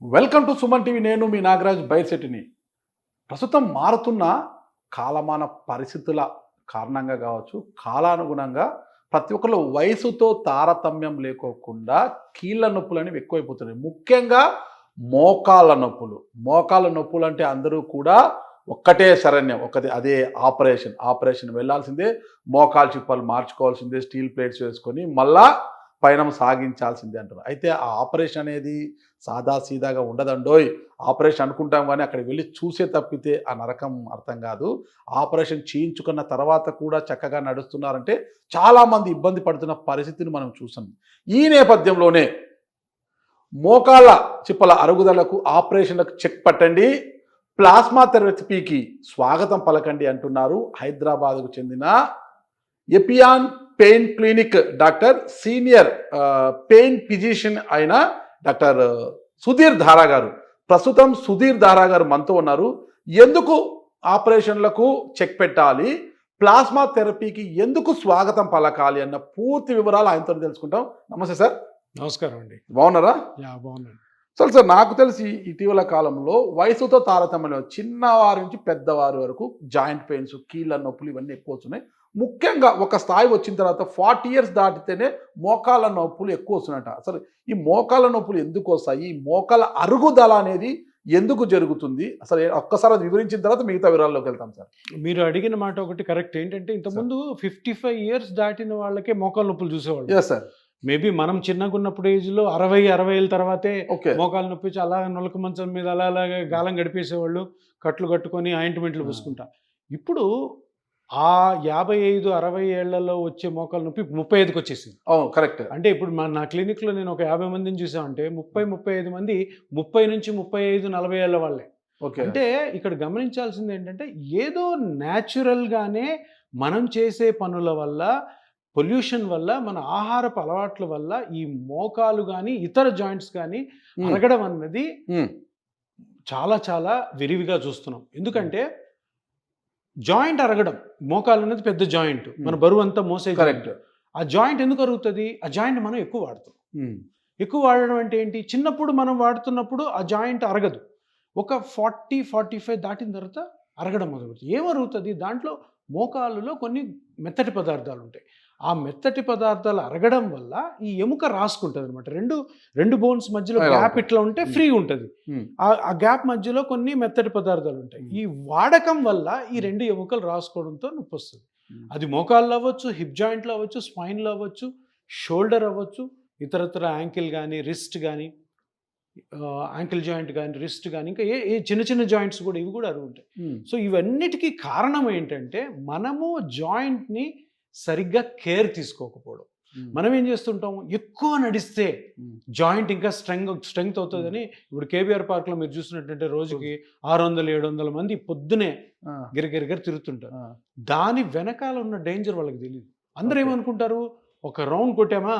Welcome to Suman TV. నేను మీ నాగరాజ్ బైర్శెట్టిని. ప్రస్తుతం మారుతున్న కాలమాన పరిస్థితుల కారణంగా కావచ్చు, కాలానుగుణంగా ప్రతి ఒక్కరు వయసుతో తారతమ్యం లేకోకుండా కీళ్ళ నొప్పులు అనేవి ఎక్కువైపోతున్నాయి. ముఖ్యంగా మోకాళ్ళ నొప్పులు. మోకాళ్ళ నొప్పులు అంటే అందరూ కూడా ఒక్కటే శరణ్యం, అదే ఆపరేషన్ వెళ్ళాల్సిందే, మోకాలు చిప్పలు మార్చుకోవాల్సిందే, స్టీల్ ప్లేట్స్ వేసుకొని మళ్ళా పయనం సాగించాల్సిందే అంటారు. అయితే ఆ ఆపరేషన్ అనేది సాదాసీదాగా ఉండదండోయ్. ఆపరేషన్ అనుకుంటాం కానీ అక్కడికి వెళ్ళి చూసే తప్పితే ఆ నరకం అర్థం కాదు. ఆపరేషన్ చేయించుకున్న తర్వాత కూడా చక్కగా నడుస్తున్నారంటే చాలామంది ఇబ్బంది పడుతున్న పరిస్థితిని మనం చూసాం. ఈ నేపథ్యంలోనే మోకాళ్ళ చిప్పల అరుగుదలకు ఆపరేషన్లకు చెక్ పట్టండి, ప్లాస్మా థెరపీకి స్వాగతం పలకండి అంటున్నారు హైదరాబాద్కు చెందిన Epione pain clinic doctor, senior pain physician అయిన డాక్టర్ సుధీర్ ధారా గారు. ప్రస్తుతం సుధీర్ ధారా గారు మనతో ఉన్నారు. ఎందుకు ఆపరేషన్లకు చెక్ పెట్టాలి, ప్లాస్మా థెరపీకి ఎందుకు స్వాగతం పలకాలి అన్న పూర్తి వివరాలు ఆయనతో తెలుసుకుంటాం. నమస్తే సార్. నమస్కారం అండి. బాగున్నారా? బాగున్నాను సార్, నాకు తెలిసి ఇటీవల కాలంలో వయసుతో తారతమ్యం, చిన్నవారి నుంచి పెద్దవారి వరకు జాయింట్ పెయిన్స్, కీళ్ళ నొప్పులు ఇవన్నీ ఎక్కువ వస్తున్నాయి. ముఖ్యంగా ఒక స్థాయి వచ్చిన తర్వాత 40 years దాటితేనే మోకాళ్ళ నొప్పులు ఎక్కువ వస్తున్నాయట. అసలు ఈ మోకాళ్ళ నొప్పులు ఎందుకు వస్తాయి, ఈ మోకాళ్ళ అరుగుదల అనేది ఎందుకు జరుగుతుంది, అసలు ఒక్కసారి అది వివరించిన తర్వాత మిగతా వివరాల్లోకి వెళ్తాం సార్. మీరు అడిగిన మాట ఒకటి కరెక్ట్. ఏంటంటే ఇంతకుముందు 55 years దాటిన వాళ్ళకే మోకాళ్ళ నొప్పులు చూసేవాళ్ళు. Yes sir. మేబీ మనం చిన్నగా ఉన్నప్పుడు ఏజ్లో 60 తర్వాతే ఓకే మోకాళ్ళ నొప్పి వచ్చి అలా నొలక మంచం మీద అలాగే గాలం గడిపేసేవాళ్ళు, కట్లు కట్టుకొని ఆయింట్మెంట్లు పూసుకుంటా. ఇప్పుడు ఆ 55-60 ఏళ్లలో వచ్చే మోకాళ్ళ నొప్పి 35కి వచ్చేసింది. అవును, కరెక్ట్. అంటే ఇప్పుడు నా క్లినిక్లో నేను ఒక 50 మందిని చూసామంటే 30-35 మంది 30 నుంచి 35-40 ఏళ్ళ వాళ్ళే. ఓకే. అంటే ఇక్కడ గమనించాల్సింది ఏంటంటే ఏదో న్యాచురల్గానే మనం చేసే పనుల వల్ల, పొల్యూషన్ వల్ల, మన ఆహారపు అలవాట్ల వల్ల ఈ మోకాలు కానీ ఇతర జాయింట్స్ కానీ అరగడం అన్నది చాలా చాలా విరివిగా చూస్తున్నాం. ఎందుకంటే జాయింట్ అరగడం, మోకాలు అనేది పెద్ద జాయింట్, మన బరువు అంతా మోసే జాయింట్. ఆ జాయింట్ ఎందుకు అరుగుతుంది? ఆ జాయింట్ మనం ఎక్కువ వాడుతాం. ఎక్కువ వాడడం అంటే ఏంటి? చిన్నప్పుడు మనం వాడుతున్నప్పుడు ఆ జాయింట్ అరగదు. ఒక 40-45 దాటిన తర్వాత అరగడం మొదలుపెడుతుంది. ఏమరుగుతుంది? దాంట్లో మోకాలులో కొన్ని మెత్తటి పదార్థాలు ఉంటాయి. ఆ మెత్తటి పదార్థాలు అరగడం వల్ల ఈ ఎముక రాసుకుంటుంది అనమాట. రెండు బోన్స్ మధ్యలో గ్యాప్ ఇట్లా ఉంటే ఫ్రీ ఉంటుంది. ఆ గ్యాప్ మధ్యలో కొన్ని మెత్తటి పదార్థాలు ఉంటాయి. ఈ వాడకం వల్ల ఈ రెండు ఎముకలు రాసుకోవడంతో నొప్పి వస్తుంది. అది మోకాళ్ళు అవ్వచ్చు, హిప్ జాయింట్లో అవ్వచ్చు, స్పైన్లో అవ్వచ్చు, షోల్డర్ అవ్వచ్చు, ఇతరత్ర యాంకిల్ కానీ, రిస్ట్ కానీ, యాంకిల్ జాయింట్ కానీ, రిస్ట్ కానీ, ఇంకా ఏ చిన్న చిన్న జాయింట్స్ కూడా ఇవి కూడా అరుగుంటాయి. సో ఇవన్నిటికీ కారణం ఏంటంటే మనము జాయింట్ని సరిగ్గా కేర్ తీసుకోకపోవడం. మనం ఏం చేస్తుంటాం, ఎక్కువ నడిస్తే జాయింట్ ఇంకా స్ట్రెంగ్త్ అవుతుందని. ఇప్పుడు కేబీఆర్ పార్క్లో మీరు చూసినట్టంటే రోజుకి 600-700 మంది పొద్దునే గిరగిరగిర తిరుగుతుంటారు. దాని వెనకాల ఉన్న డేంజర్ వాళ్ళకి తెలియదు. అందరూ ఏమనుకుంటారు, ఒక రౌండ్ కొట్టామా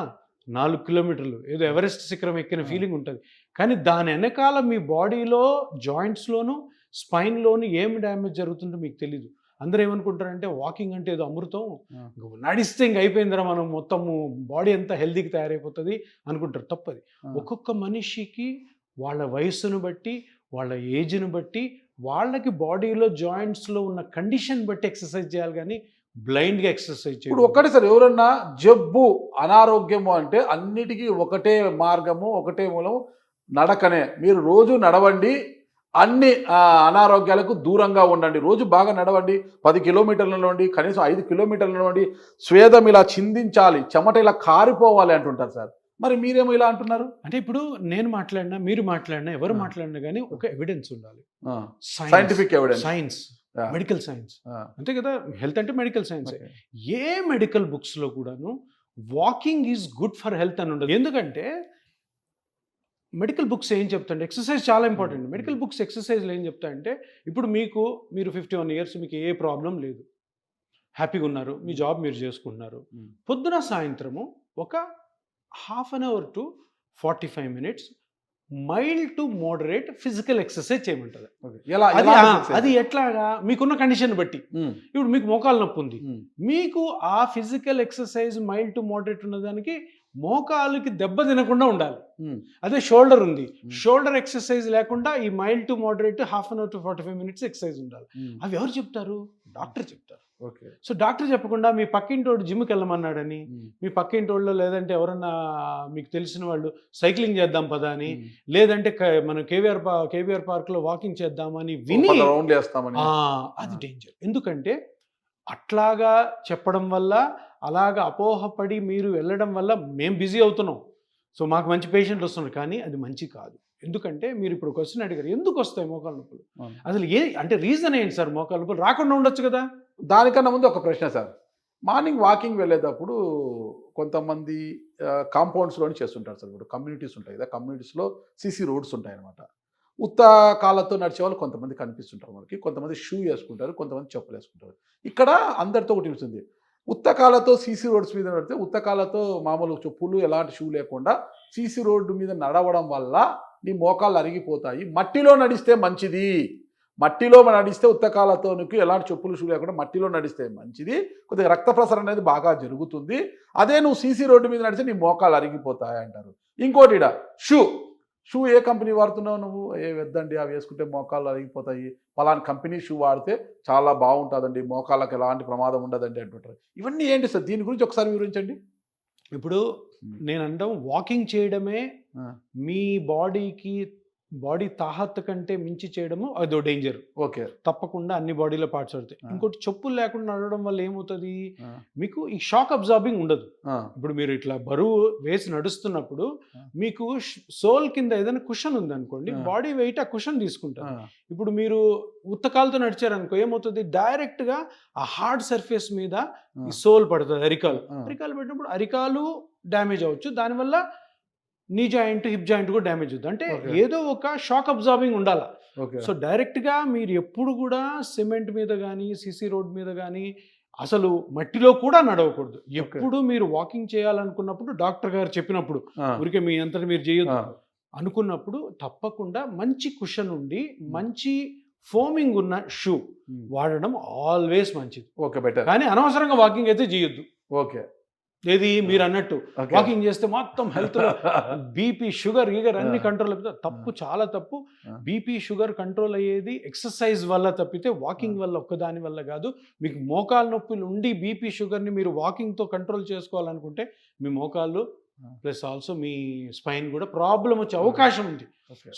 4 కిలోమీటర్లు, ఏదో ఎవరెస్ట్ శిఖరం ఎక్కిన ఫీలింగ్ ఉంటుంది. కానీ దాని వెనకాల మీ బాడీలో జాయింట్స్లోను స్పైన్లోను ఏం డ్యామేజ్ జరుగుతుందో మీకు తెలీదు. అందరూ ఏమనుకుంటారంటే వాకింగ్ అంటే ఏదో అమృతం, నడిస్తే ఇంక అయిపోయిందిరా, మనం మొత్తము బాడీ అంతా హెల్తీకి తయారైపోతుంది అనుకుంటారు. తప్పది. ఒక్కొక్క మనిషికి వాళ్ళ వయస్సును బట్టి, వాళ్ళ ఏజ్ను బట్టి, వాళ్ళకి బాడీలో జాయింట్స్లో ఉన్న కండిషన్ బట్టి ఎక్సర్సైజ్ చేయాలి, కానీ బ్లైండ్గా ఎక్సర్సైజ్ చేయాలి. ఇప్పుడు ఒక్కటి సార్, ఎవరన్నా జబ్బు, అనారోగ్యము అంటే అన్నిటికీ ఒకటే మార్గము, ఒకటే మూలం, నడకనే. మీరు రోజు నడవండి, అన్ని అనారోగ్యాలకు దూరంగా ఉండండి. రోజు బాగా నడవండి, 10 కిలోమీటర్లు నడవండి, కనీసం 5 కిలోమీటర్లు నడవండి. స్వేదం ఇలా చిందించాలి, చెమట ఇలా కారిపోవాలి అంటుంటారు సార్. మరి మీరేమో ఇలా అంటున్నారు? అంటే ఇప్పుడు నేను మాట్లాడినా, మీరు మాట్లాడినా, ఎవరు మాట్లాడినా కానీ ఒక ఎవిడెన్స్ ఉండాలి. Scientific evidence, science, medical science, అంతే కదా. హెల్త్ అంటే మెడికల్ సైన్స్. ఏ మెడికల్ బుక్స్లో కూడాను walking is good for health అని ఉండదు. ఎందుకంటే మెడికల్ బుక్స్ ఏం చెప్తాయంటే ఎక్సర్సైజ్ చాలా ఇంపార్టెంట్. మెడికల్ బుక్స్ ఎక్సర్సైజ్లు ఏం చెప్తాయంటే, ఇప్పుడు మీరు 51 years, మీకు ఏ ప్రాబ్లం లేదు, హ్యాపీగా ఉన్నారు, మీ జాబ్ మీరు చేసుకుంటున్నారు. పొద్దున సాయంత్రము ఒక 1/2 hour to 45 minutes mild to moderate physical exercise చేయమంటుంది. ఎలా అది ఎలాంటి exercise? అది ఎట్లాగా మీకున్న కండిషన్ బట్టి. ఉమ్, ఇప్పుడు మీకు మోకాలు నొప్పి ఉంది, ఉమ్, మీకు ఆ physical exercise mild to moderate ఉన్నదానికి మోకాలుకి దెబ్బ తినకుండా ఉండాలి. ఉమ్, అదే షోల్డర్ ఉంది, షోల్డర్ ఎక్సర్సైజ్ లేకుండా ఈ mild to moderate half an hour to 45 minutes exercise ఉండాలి. ఉమ్, అవి ఎవరు చెప్తారు? డాక్టర్ చెప్తారు. ఓకే. సో డాక్టర్ చెప్పకుండా మీ పక్కింటోడు జిమ్కి వెళ్ళమన్నాడని, ఉమ్, మీ పక్కింటోళ్ళు లేదంటే ఎవరన్నా మీకు తెలిసిన వాళ్ళు సైక్లింగ్ చేద్దాం పదా అని, ఉమ్. లేదంటే మనం కేవీఆర్ పార్క్లో వాకింగ్ చేద్దామని విని 10 రౌండ్లు వేస్తామని. అది డేంజర్. ఎందుకంటే అట్లాగా చెప్పడం వల్ల, అలాగా అపోహపడి మీరు వెళ్ళడం వల్ల మేము బిజీ అవుతున్నాం. సో మాకు మంచి పేషెంట్లు వస్తున్నారు, కానీ అది మంచి కాదు. ఎందుకంటే మీరు ఇప్పుడు క్వశ్చన్ అడిగారు, ఎందుకు వస్తాయి మోకాలు నొప్పులు? అవును. అసలు అంటే రీజన్ ఏంటి సార్? మోకాలు నొప్పులు రాకుండా ఉండొచ్చు కదా. దానికన్నా ముందు ఒక ప్రశ్న సార్. మార్నింగ్ వాకింగ్ వెళ్ళేటప్పుడు కొంతమంది కాంపౌండ్స్లోని చేస్తుంటారు సార్. ఇప్పుడు కమ్యూనిటీస్ ఉంటాయి కదా, కమ్యూనిటీస్లో సీసీ రోడ్స్ ఉంటాయి అనమాట. ఉత్త కాళ్ళతో నడిచే వాళ్ళు కొంతమంది కనిపిస్తుంటారు మనకి. కొంతమంది షూ వేసుకుంటారు, కొంతమంది చెప్పులు వేసుకుంటారు. ఇక్కడ అందరితో ఒకటి ఉంటుంది, ఉత్త కాళ్ళతో సీసీ రోడ్స్ మీద నడితే, ఉత్త కాళ్ళతో మామూలు చెప్పులు ఎలాంటి షూ లేకుండా సీసీ రోడ్డు మీద నడవడం వల్ల నీ మోకాళ్ళు అరిగిపోతాయి. మట్టిలో నడిస్తే మంచిది. మట్టిలో నడిస్తే ఉత్త కాళ్ళతో ఎలాంటి చెప్పులు షూ లేకుండా మట్టిలో నడిస్తే మంచిది. కొద్దిగా రక్త ప్రసరణ అనేది బాగా జరుగుతుంది. అదే నువ్వు సీసీ రోడ్డు మీద నడిస్తే నీ మోకాళ్ళు అరిగిపోతాయి అంటారు. ఇంకోటి షూ ఏ కంపెనీ వాడుతున్నావు నువ్వు? వద్దండి, అవి వేసుకుంటే మోకాళ్ళు అరిగిపోతాయి, పలానా కంపెనీ షూ వాడితే చాలా బాగుంటుందండి, మోకాళ్ళకి ఎలాంటి ప్రమాదం ఉండదండి అంటుంటారు. ఇవన్నీ ఏంటి సార్? దీని గురించి ఒకసారి వివరించండి. ఇప్పుడు నేను అంటాం, వాకింగ్ చేయడమే మీ బాడీ తాహత్ కంటే మించి చేయడము అదో డేంజర్. ఓకే. తప్పకుండా అన్ని బాడీలో పార్ట్స్ అవుతాయి. ఇంకోటి, చెప్పులు లేకుండా నడవడం వల్ల ఏమవుతుంది, మీకు ఈ షాక్ అబ్జార్బింగ్ ఉండదు. ఇప్పుడు మీరు ఇట్లా బరువు వేసి నడుస్తున్నప్పుడు మీకు సోల్ కింద ఏదైనా కుషన్ ఉంది అనుకోండి, బాడీ వెయిట్ ఆ కుషన్ తీసుకుంటారు. ఇప్పుడు మీరు ఉత్తకాలతో నడిచారనుకో ఏమవుతుంది, డైరెక్ట్ గా ఆ హార్డ్ సర్ఫేస్ మీద ఈ సోల్ పడుతుంది. అరికాలు పెట్టినప్పుడు అరికాలు డ్యామేజ్ అవ్వచ్చు, దానివల్ల నీ జాయింట్, హిప్ జాయింట్ కూడా డ్యామేజ్ అవుతుంది. అంటే ఏదో ఒక షాక్ అబ్జార్బింగ్ ఉండాలి. సో డైరెక్ట్గా మీరు ఎప్పుడు కూడా సిమెంట్ మీద కానీ, సిసి రోడ్ మీద కానీ, అసలు మట్టిలో కూడా నడవకూడదు. ఎప్పుడు మీరు వాకింగ్ చేయాలనుకున్నప్పుడు, డాక్టర్ గారు చెప్పినప్పుడు, ఊరికే మీ అంతటా మీరు చేయొద్దు అనుకున్నప్పుడు, తప్పకుండా మంచి కుషన్ ఉండి మంచి ఫోమింగ్ ఉన్న షూ వాడడం ఆల్వేస్ మంచిది. Okay, better. కానీ అనవసరంగా వాకింగ్ అయితే చేయొద్దు. ఓకే. ఏది మీరు అన్నట్టు వాకింగ్ చేస్తే మొత్తం హెల్త్ బీపీ, షుగర్ అన్ని కంట్రోల్ అయిపోతే తప్పు, చాలా తప్పు. బీపీ, షుగర్ కంట్రోల్ అయ్యేది ఎక్సర్సైజ్ వల్ల తప్పితే వాకింగ్ వల్ల ఒక్కదాని వల్ల కాదు. మీకు మోకాలు నొప్పులు ఉండి బీపీ, షుగర్ని మీరు వాకింగ్తో కంట్రోల్ చేసుకోవాలనుకుంటే మీ మోకాళ్ళు ప్లస్ ఆల్సో మీ స్పైన్ కూడా ప్రాబ్లం వచ్చే అవకాశం ఉంది.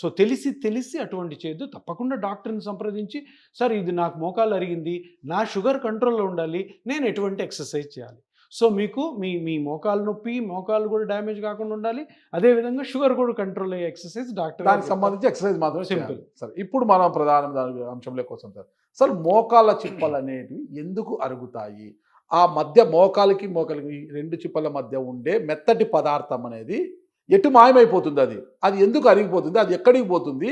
సో తెలిసి అటువంటి చేయొద్దు. తప్పకుండా డాక్టర్ని సంప్రదించి, సార్ ఇది నాకు మోకాలు అరిగింది, నా షుగర్ కంట్రోల్లో ఉండాలి, నేను ఎటువంటి ఎక్సర్సైజ్ చేయాలి. సో మీకు మీ మోకాలు నొప్పి, మోకాలు కూడా డ్యామేజ్ కాకుండా ఉండాలి, అదేవిధంగా షుగర్ కూడా కంట్రోల్ అయ్యే ఎక్సర్సైజ్ డాక్టర్ దానికి సంబంధించి ఎక్సర్సైజ్ మాత్రం సింపుల్. సార్ ఇప్పుడు మనం ప్రధాన అంశంలోకి వస్తాం సార్. అసలు మోకాళ్ళ చిప్పలు అనేవి ఎందుకు అరుగుతాయి? ఆ మధ్య మోకాలికి రెండు చిప్పల మధ్య ఉండే మెత్తటి పదార్థం అనేది ఎటు మాయమైపోతుంది? అది ఎందుకు అరిగిపోతుంది? అది ఎక్కడికి పోతుంది?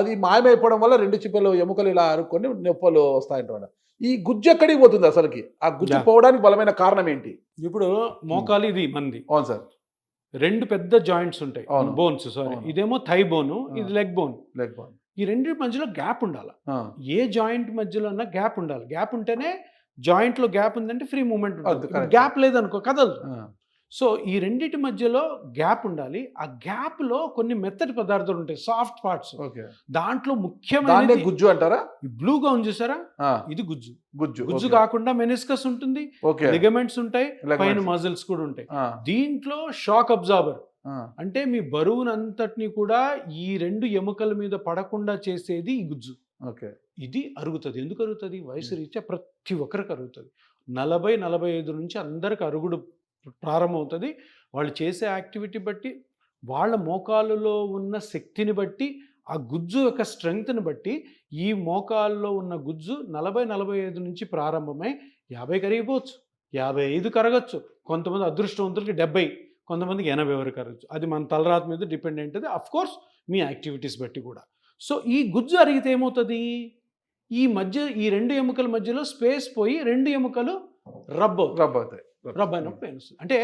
అది మాయమైపోవడం వల్ల రెండు చిప్పలు ఎముకలు ఇలా అరుక్కొని నొప్పులు వస్తాయంట. ఈ గుజ్జు ఎక్కడికి పోతుంది అసలుకి? ఆ గుజ్జు పోవడానికి బలమైన కారణం ఏంటి? ఇప్పుడు మోకాలు ఇది మంది. అవును సార్. రెండు పెద్ద జాయింట్స్ ఉంటాయి, బోన్స్. సారీ, ఇదేమో థై బోన్, ఇది లెగ్ బోన్. ఈ రెండు మధ్యలో గ్యాప్ ఉండాలి. ఏ జాయింట్ మధ్యలో ఉన్న గ్యాప్ ఉండాలి. గ్యాప్ ఉంటేనే జాయింట్ లో గ్యాప్ ఉందంటే ఫ్రీ మూవ్మెంట్ ఉంటుంది. గ్యాప్ లేదనుకో కదలదు. సో ఈ రెండింటి మధ్యలో గ్యాప్ ఉండాలి. ఆ గ్యాప్ లో కొన్ని మెత్తటి పదార్థాలు ఉంటాయి, సాఫ్ట్ పార్ట్స్. దాంట్లో ముఖ్యమైన గుజ్జు అంటారా? ఈ బ్లూగా ఉంది చూసారా, ఇది గుజ్జు కాకుండా మెనిస్కస్ ఉంటుంది, లిగమెంట్స్ ఉంటాయి, పైన మజిల్స్ కూడా ఉంటాయి. దీంట్లో షాక్ అబ్జార్బర్ అంటే మీ బరువునంతటిని కూడా ఈ రెండు ఎముకల మీద పడకుండా చేసేది ఈ గుజ్జు. ఇది అరుగుతుంది. ఎందుకు అరుగుతుంది? వయసు రీత్యా ప్రతి ఒక్కరికి అరుగుతుంది. 40-45 నుంచి అందరికి అరుగుడు ప్రారంభమవుతుంది. వాళ్ళు చేసే యాక్టివిటీ బట్టి, వాళ్ళ మోకాలులో ఉన్న శక్తిని బట్టి, ఆ గుజ్జు యొక్క స్ట్రెంగ్త్ని బట్టి ఈ మోకాల్లో ఉన్న గుజ్జు 40-45 నుంచి ప్రారంభమై 50 కరిగిపోవచ్చు, 55 కరగచ్చు, కొంతమంది అదృష్టవంతులకి 70, కొంతమందికి 80 వరకు కరగచ్చు. అది మన తలరాత మీద డిపెండ్ అయింటుంది, అఫ్కోర్స్ మీ యాక్టివిటీస్ బట్టి కూడా. సో ఈ గుజ్జు అరిగితే ఏమవుతుంది, ఈ రెండు ఎముకల మధ్యలో స్పేస్ పోయి రెండు ఎముకలు రబ్ అవుతాయి. రబ్ అయినప్పుడు పెయిన్ వస్తుంది. అంటే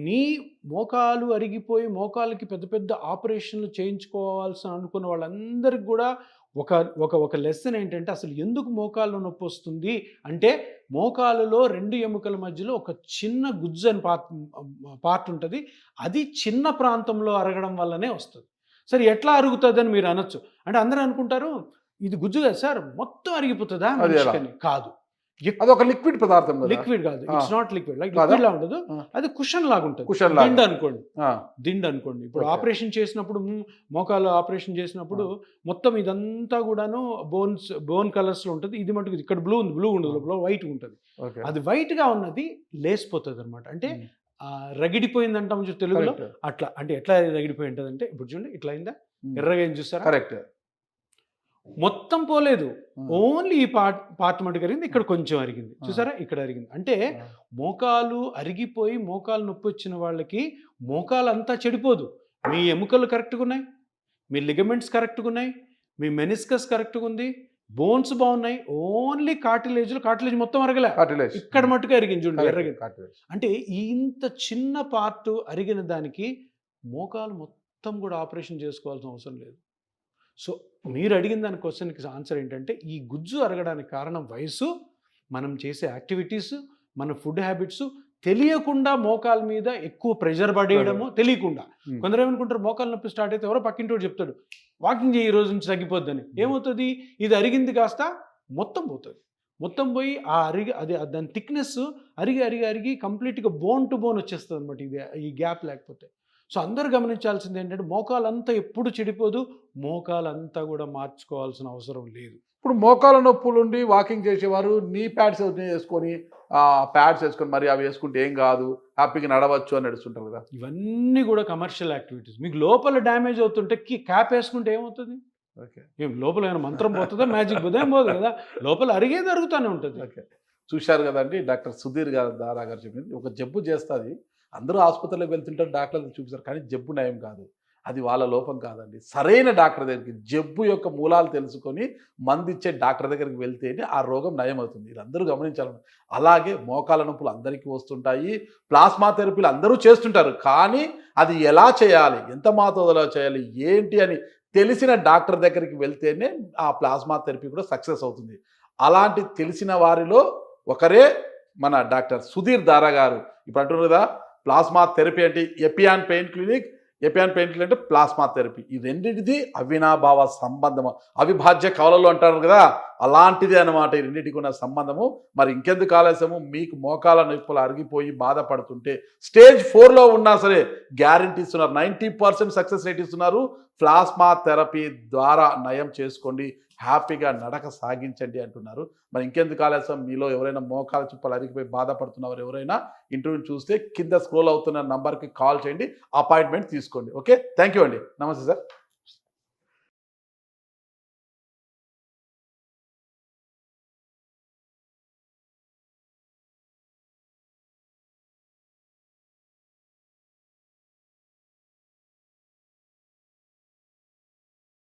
నీ మోకాలు అరిగిపోయి మోకాళ్ళకి పెద్ద పెద్ద ఆపరేషన్లు చేయించుకోవాల్సి అనుకున్న వాళ్ళందరికీ కూడా ఒక ఒక ఒక లెసన్ ఏంటంటే అసలు ఎందుకు మోకాళ్ళలో నొప్పి వస్తుంది అంటే మోకాలులో 2 ఎముకల మధ్యలో ఒక చిన్న గుజ్జు అని పార్ట్ ఉంటుంది. అది చిన్న ప్రాంతంలో అరగడం వల్లనే వస్తుంది. సరే ఎట్లా అరుగుతుందని మీరు అనొచ్చు. అంటే అందరూ అనుకుంటారు ఇది గుజ్జు కదా సార్ మొత్తం అరిగిపోతుందా మనిషికని? కాదు, అది ఒక లిక్విడ్ పదార్థం. లిక్విడ్ కాదు, it's not liquid. Like liquid లా ఉండదు, అది కుషన్ లాగా ఉంటుంది. దిండు అనుకోండి. ఇప్పుడు ఆపరేషన్ చేసినప్పుడు మోకాలు ఆపరేషన్ చేసినప్పుడు మొత్తం ఇదంతా కూడాను బోన్ కలర్స్ లో ఉంటుంది. ఇది మటుకు ఇక్కడ బ్లూ ఉండదు, లోపల వైట్ ఉంటుంది. అది వైట్ గా ఉన్నది లేసిపోతుంది అనమాట. అంటే రగిడిపోయింది అంటాం తెలుగులో. అట్లా అంటే ఎట్లా రగిడిపోయి ఉంటుంది అంటే ఇప్పుడు చూడండి ఇట్లా అయిందా, ఎర్రగా ఏం చూస్తారా? కరెక్ట్. మొత్తం పోలేదు, ఓన్లీ ఈ పార్ట్ మటుకు అరిగింది. ఇక్కడ కొంచెం అరిగింది, చూసారా? ఇక్కడ అరిగింది. అంటే మోకాలు అరిగిపోయి మోకాలు నొప్పి వచ్చిన వాళ్ళకి మోకాలు అంతా చెడిపోదు. మీ ఎముకలు కరెక్ట్గా ఉన్నాయి, మీ లిగమెంట్స్ కరెక్ట్గా ఉన్నాయి, మీ మెనిస్కస్ కరెక్ట్గా ఉంది, బోన్స్ బాగున్నాయి. ఓన్లీ కార్టిలేజ్ మొత్తం అరగలే, ఇక్కడ మట్టుకు అరిగింది. చూడండి ఎర్రగింది. అంటే ఇంత చిన్న పార్ట్ అరిగిన దానికి మోకాలు మొత్తం కూడా ఆపరేషన్ చేసుకోవాల్సిన అవసరం లేదు. సో మీరు అడిగిన దాని క్వశ్చన్కి ఆన్సర్ ఏంటంటే ఈ గుజ్జు అరగడానికి కారణం వయసు, మనం చేసే యాక్టివిటీస్, మన ఫుడ్ హ్యాబిట్స్, తెలియకుండా మోకాల మీద ఎక్కువ ప్రెషర్ పడేయడము తెలియకుండా. కొందరు ఏమనుకుంటారు మోకాలు నొప్పి స్టార్ట్ అయితే ఎవరో పక్కింటోడు చెప్తాడు వాకింగ్ చేయి ఈ రోజు నుంచి తగ్గిపోద్దని. ఏమవుతుంది, ఇది అరిగింది కాస్త మొత్తం పోతుంది. మొత్తం పోయి ఆ దాని థిక్నెస్ అరిగి కంప్లీట్గా బోన్ టు బోన్ వచ్చేస్తుంది అనమాట ఇది ఈ గ్యాప్ లేకపోతే. సో అందరూ గమనించాల్సింది ఏంటంటే మోకాలంతా ఎప్పుడు చెడిపోదు, మోకాలంతా కూడా మార్చుకోవాల్సిన అవసరం లేదు. ఇప్పుడు మోకాల నొప్పులుండి వాకింగ్ చేసేవారు నీ ప్యాడ్స్ వేసుకొని మరి అవి వేసుకుంటే ఏం కాదు, హ్యాపీగా నడవచ్చు అని నడుస్తుంటారు కదా. ఇవన్నీ కూడా కమర్షియల్ యాక్టివిటీస్. మీకు లోపల డ్యామేజ్ అవుతుంటే క్యాప్ వేసుకుంటే ఏమవుతుంది? ఏం లోపల ఏమైనా మంత్రం పోతుందా, మ్యాజిక్ పోతే ఏం పోదు కదా, లోపల అరిగేది అరుగుతూనే ఉంటుంది. చూశారు కదండి డాక్టర్ సుధీర్ దారా గారు చెప్పింది. ఒక జబ్బు చేస్తుంది, అందరూ ఆసుపత్రిలోకి వెళ్తుంటారు, డాక్టర్లకు చూపిస్తారు, కానీ జబ్బు నయం కాదు. అది వాళ్ళ లోపం కాదండి. సరైన డాక్టర్ దగ్గరికి, జబ్బు యొక్క మూలాలు తెలుసుకొని మందిచ్చే డాక్టర్ దగ్గరికి వెళ్తేనే ఆ రోగం నయం అవుతుంది. ఇది అందరూ గమనించాలి. అలాగే మోకాల నొప్పులు అందరికీ వస్తుంటాయి, ప్లాస్మా థెరపీలు అందరూ చేస్తుంటారు, కానీ అది ఎలా చేయాలి, ఎంత మోతాదులో చేయాలి, ఏంటి అని తెలిసిన డాక్టర్ దగ్గరికి వెళ్తేనే ఆ ప్లాస్మా థెరపీ కూడా సక్సెస్ అవుతుంది. అలాంటి తెలిసిన వారిలో ఒకరే మన డాక్టర్ సుధీర్ దారా గారు. ఇప్పుడు అంటున్నారు కదా ప్లాస్మా థెరపీ అంటే ఎపియాన్ పెయిన్ క్లినిక్ అంటే ప్లాస్మా థెరపీ. ఈ రెండింటిది అవినాభావ సంబంధము, అవిభాజ్య కవలలు అంటారు కదా, అలాంటిది అనమాట ఈ రెండింటికి ఉన్న సంబంధము. మరి ఇంకెందుకు ఆలస్యము, మీకు మోకాల నొప్పులు అరిగిపోయి బాధపడుతుంటే స్టేజ్ 4లో ఉన్నా సరే గ్యారంటీ ఇస్తున్నారు, 90% సక్సెస్ రేట్ ఇస్తున్నారు. ప్లాస్మా థెరపీ ద్వారా నయం చేసుకోండి, హ్యాపీగా నడక సాగించండి అంటున్నారు. మరి ఇంకెందుకు ఆలస్యం, మీలో ఎవరైనా మోకాల చుప్పలు అరిగిపోయి బాధపడుతున్నవారు ఎవరైనా ఇంటర్వ్యూ చూస్తే కింద స్క్రోల్ అవుతున్న నంబర్కి కాల్ చేయండి, అపాయింట్మెంట్ తీసుకోండి. ఓకే, థ్యాంక్ యూ అండి. నమస్తే సార్.